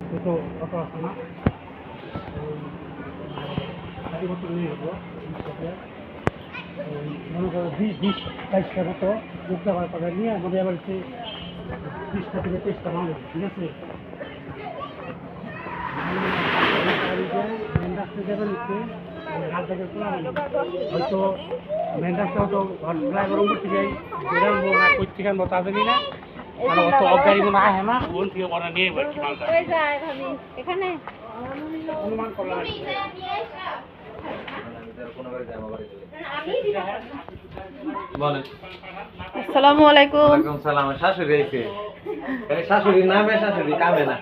দুটো অটো আছে না গাড়ি মতো নিয়ে যাবো মনে করো 20-22টা মতো উঠতে পারে নিয়ে আমাদের আবার 20টা থেকে 23টা মানুষ ঠিক আছে মেন রাস্তা যাবেন হয়তো মেন রাস্তা হয়তো ড্রাইভার করতে যাই করতে গান বতা জানি না অত অগাড়ি মনে আহে না ওন থেকে ওরা নিয়ে এখানে অনুমান করলাম আসসালামু আলাইকুম। ওয়ালাইকুম সালাম। শাশুড়ি আইছে। আরে শাশুড়ি নামে শাশুড়ি কামে না।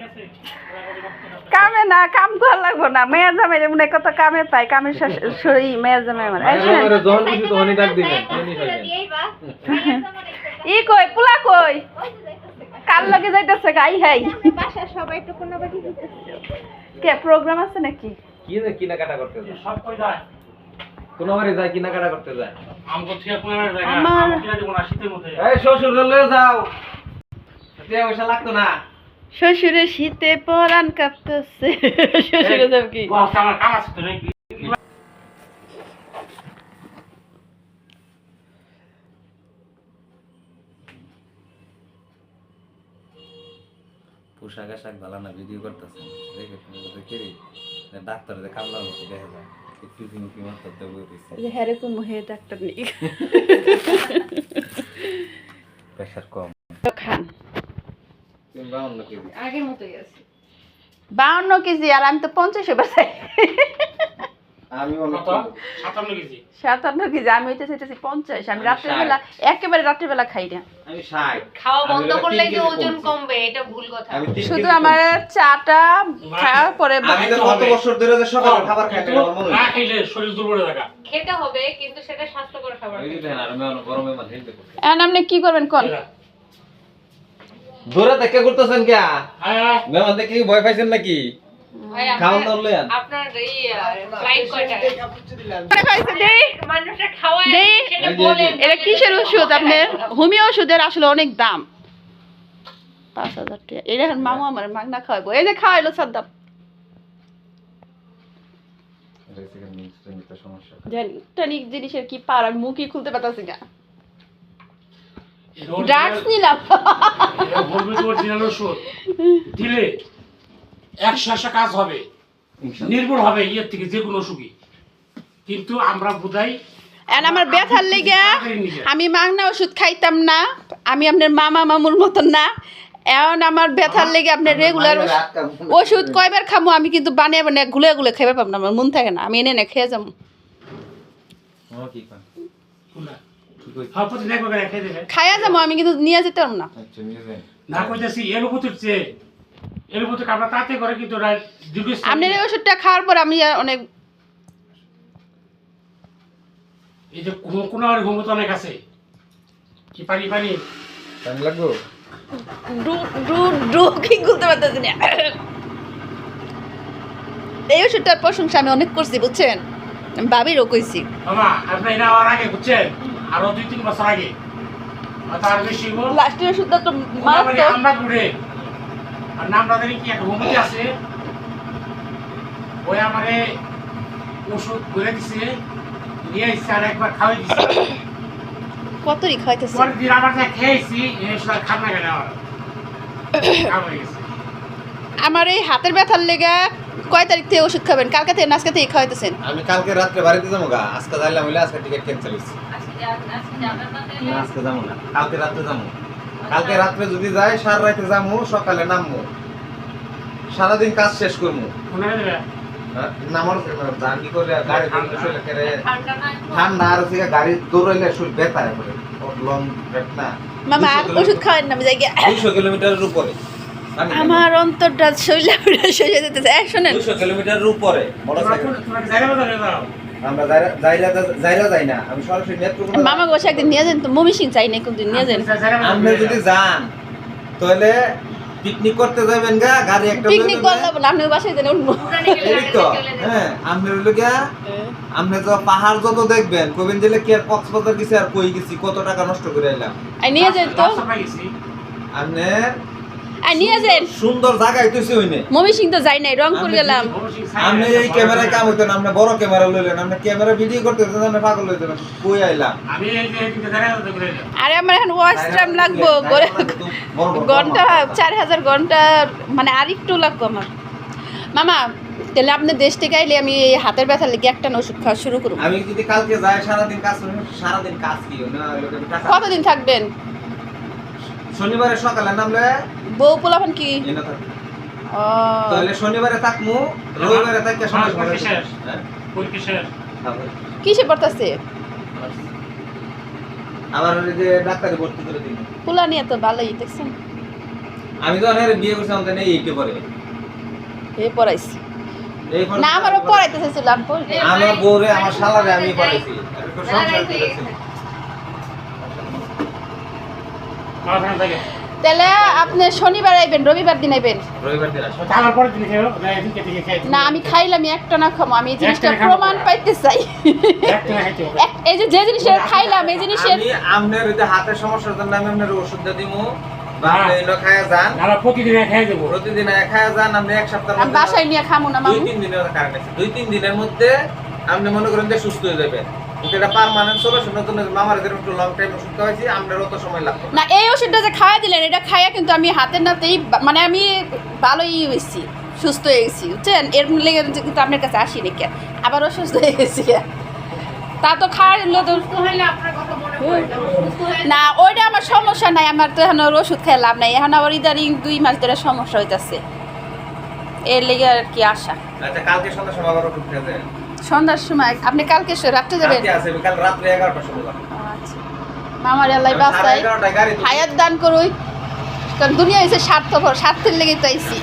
কামে না কাম করা লাগবো না মেয়ের জামাই যেমন কত কামে পাই কামের শাশুড়ি মেয়ের জামাই মানে আমারে জন কিছু তো হনি ডাক দিবেন। ই কই পোলা কই কাল লগে যাইতেছে গাই হাই বাসা সবাই একটু কোনাবাটি দিতেছে কে প্রোগ্রাম আছে নাকি কি না কিনাকাটা করতে যায়? সব কই যায় কোন বাড়ি যায় কিনাকাটা করতে যায়? আমগো থেকে কোন জায়গা আমার কিনা দিব না শীতের মধ্যে এই শ্বশুর লয়ে যাও। টিয়া পয়সা লাগতো না। শ্বশুরের শীতে পরান কাঁপতেছে শ্বশুরে যাব কি বস আমার কাম আছে তো নাকি পোশাক আশাক ভালো না ভিডিও করতেছে দেখে শুনে কে ডাক্তার যে কামলা মতো দেখা যায় একটু কি মাত্র দেবো দিছে যে হ্যারে কোন মুহে ডাক্তার নেই প্রেসার কম খান কিংবা অন্য কেজি আগের মতোই আছে 52 কেজি আর আমি তো 50 বাসাই আমি অনেক কত 57 কেজি 57 কেজি আমি হইতে চাইতেছি 50 আমি রাতের বেলা একেবারে রাতের বেলা খাই না আমি 60 খাওয়া বন্ধ করলে যে ওজন কমবে এটা ভুল কথা আমি 3 শুধু আমার চাটা খাওয়ার পরে আমি তো কত বছর ধরে যে সকালে খাবার খাই না আমার মনে না খাইলে শরীর দুর্বল হয়ে থাকে খেতে হবে কিন্তু সেটা স্বাস্থ্যকর খাবার এই দেন আর আমি অনেক গরমে মানে হেলতে করতে এখন আপনি কি করবেন কোন দূরে দেখে করতেছেন কি হ্যাঁ মেহমান দেখে কি ভয় পাইছেন নাকি ভাই খাওয়ান দাও লয়ান আপনার এই ফ্লাইট কয়টা খাইছে দেই মানুষটা খাওয়ায় দেই সেটা বলেন এটা কিসের ওষুধ আপনার হোমিও ওষুধের আসলে অনেক দাম 5000 টাকা এই দেখেন মামু আমার মাগনা খাওয়াবো এই যে খাওয়াইলো সাদ্দাম সমস্যা জানি টনিক জিনিসের কি পার আমি মুখই খুলতে পারতাছি না ড্রাগস নিলাম বলবি তো অরিজিনাল ওষুধ দিলে 100 কাজ হবে নির্ভুল হবে এর থেকে যে কোনো ওষুধই কিন্তু আমরা বুঝাই আর আমার ব্যথার লেগে আমি মাগনা ওষুধ খাইতাম না আমি আপনার মামা মামুর মতন না এখন আমার ব্যথার লেগে আপনার রেগুলার ওষুধ কয়বার খামো আমি কিন্তু বানিয়ে বানিয়ে গুলে গুলে খাইবার পাব না আমার মন থাকে না আমি এনে এনে খেয়ে যাবো কি কোন হ্যাঁ প্রতিদিন একবার করে খেয়ে দেবে খাইয়া যাবো আমি কিন্তু নিয়ে যেতে পারবো না আচ্ছা নিয়ে যান না কইতাছি এলোপতির চেয়ে এলোপতি আমরা তাতে করে কিন্তু দীর্ঘস্থায়ী আপনার এই ওষুধটা খাওয়ার পর আমি অনেক এই যে কোন আর ঘুমো তো অনেক আছে কি পানি পানি টাইম লাগবে ডু ডু ডু কি করতে পারতেছি না এই ওষুধটার প্রশংসা আমি অনেক করছি বুঝছেন আমি ভাবিরও কইছি বাবা আপনি এটা আমার আগে বুঝছেন আরো 2-3 বছর আগে তার বেশি গো লাস্টের ওষুধটা তো মানে মারাত্মক আমরা ঘুরে আর নামটা জানি কি একটা হোমিওপ্যাথি আছে ওই আমারে ওষুধ ঘুরে দিছে নিয়ে এসে আর একবার খাওয়াই দিছে কতই খাইতেছে পরের দিন আবার যা খেয়েছি এই ওষুধ খান না কেন আমার খাওয়া হয়ে গেছে আমার এই হাতের ব্যথার লেগে কয় তারিখ থেকে ওষুধ খাবেন কালকে থেকে না আজকে থেকে খাওয়াইতেছেন আমি কালকে রাতে বাড়িতে যাবো গা আজকে যাইলাম হইলে আজকে টিকিট ক্যান্সেল হইছে না আজকে যাবো না কালকে রাতে যাবো কালকে রাতে যদি যাই সারা রাতে যাবো সকালে নামবো সারাদিন কাজ শেষ করবো মনে দেবে নামার জার্নি করে গাড়ি বন্ধ শুলে করে ঠান্ডা না ঠান্ডা আর হচ্ছে গাড়ি দৌড়াইলে শুল ব্যথা করে লং ড্রাইভ না মামা আর ওষুধ খাওয়ান না আমি যাই গিয়া। 200 কিলোমিটারের উপরে আমার অন্তরটা শৈলা সয়ে যেতেছে শুনেন 200 কিলোমিটারের উপরে মোটরসাইকেল তোমরা জায়গা বদলে দাও আমরা যাইরা যাই না আমি সরাসরি মেট্রো মামা বসে একদিন নিয়ে যান তো মমি সিং চাই না কোনদিন নিয়ে যান আপনি যদি যান তাহলে পিকনিক করতে যাবেন গা গাড়ি একটা পিকনিক করলাম না আপনি বাসায় যান উঠবো এই তো হ্যাঁ আপনি হইলো গিয়া আপনি তো পাহাড় যত দেখবেন কবিন জেলে কি আর কক্সবাজার গেছি আর কই গেছি কত টাকা নষ্ট করে আইলাম আই নিয়ে যাই তো আপনি আর নিয়ে যান সুন্দর জায়গায় তুই হইনে মমি সিং তো যাই নাই রংপুর গেলাম আপনি এই ক্যামেরায় কাম হইতেন আপনি বড় ক্যামেরা লইলেন আপনি ক্যামেরা ভিডিও করতে আপনি পাগল হইতে কই আইলাম আমি এই যে এদিকে জায়গা করতে বলে আরে আমার এখন ওয়াচ টাইম লাগবো ঘন্টা 4000 ঘন্টা মানে আর একটু লাগবো আমার মামা তাহলে আপনি দেশ থেকে আইলে আমি এই হাতের ব্যথা লেগে একটা ওষুধ খাওয়া শুরু করব আমি যদি কালকে যাই সারাদিন কাজ করি সারাদিন কাজ কি না টাকা কতদিন থাকবেন শনিবারে সকালে নামলে বউ পোলাপান কি এনে থাকবে ও তাহলে শনিবারে থাকমু রবিবারে থাকতে সময় পরীক্ষা শেষ পরীক্ষা শেষ কিসে পড়তাছে আবার ওই যে ডাক্তারে ভর্তি করে দিন পোলা নিয়ে তো ভালোই দেখছেন আমি তো আরে বিয়ে করছি আমাদের নেই এইকে পরে এ পড়াইছি এই পরে না আমারও পড়াইতে চাইছিলাম পড়ি আমার বউরে আমার শালারে আমি পড়াইছি একটু সংসার করেছি মাথা থেকে তাহলে আপনি শনিবার আইবেন রবিবার দিন আইবেন রবিবার দিন আসো আমার পরে দিন খেয়ে না এদিকে থেকে খেয়ে না আমি খাইলাম একটা না খামো আমি এই জিনিসটা একটা না খাবো। প্রমাণ পাইতে চাই একটা না খাইতে হবে এই যে জিনিসটা খাইলাম এই জিনিসের আমি আমনের ওই যে হাতের সমস্যার জন্য আমি আপনার ওষুধ দিয়ে দিমু বা আপনি এলো খায়া যান আমরা প্রতিদিন খেয়ে দেবো প্রতিদিন খায়া যান আপনি এক সপ্তাহের আমি বাসায় নিয়ে খামো না মামু 2-3 দিনের কারণ আছে 2-3 দিনের মধ্যে আপনি মনে করেন যে সুস্থ হয়ে যাবেন কিন্তু এটা পার্মানেন্ট সলিউশন নতুন মামার এদের একটু লং টাইম ওষুধ খাওয়াইছি আপনার অত সময় লাগবে না এই ওষুধটা যে খাওয়া দিলেন এটা খাইয়া কিন্তু আমি হাতের নাতেই মানে আমি ভালোই হয়েছি সুস্থ হয়ে গেছি বুঝছেন এর লেগে কিন্তু আপনার কাছে আসি নাকি আবার অসুস্থ হয়ে গেছি তা তো খাওয়া দিলে তো সুস্থ হইলে আপনার কথা মনে পড়ে না। সুস্থ হয়ে না ওইটা আমার সমস্যা নাই আমার তো এখন আর ওষুধ খেয়ে লাভ নাই এখন আবার ইদানিং 2 মাস ধরে সমস্যা হইতাছে এর লেগে আর কি আশা আচ্ছা কালকে সন্ধ্যার সময় আবার ওষুধ খেয়ে যাবেন সন্ধ্যার সময় আপনি কালকে রাত্রে যাবেন কালকে আছে কাল রাত্রে 11টার সময় যাবেন আচ্ছা মামার আল্লাহ বাঁচাই 11:30 গাড়ি ধরে- হায়াত দান করুই কারণ দুনিয়া হয়েছে স্বার্থপর স্বার্থের লেগে তো আইছি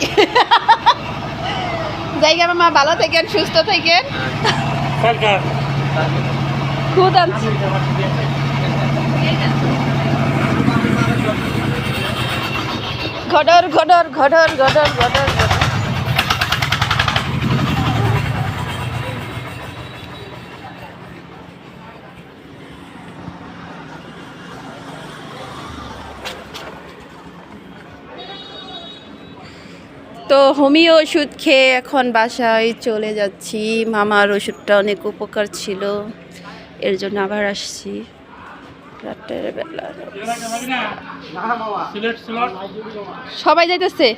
জায়গা মামা ভালো থাকেন সুস্থ থাকেন সরকার খুদ আনছি ঘডর ঘডর ঘডর ঘডর ঘডর ঘডর তো হোমিও ওষুধ খেয়ে এখন বাসায় চলে যাচ্ছি মামার ওষুধটা অনেক উপকার ছিল এর জন্য আবার আসছি রাতের বেলা সিলেট সিলেট সবাই যাইতেছে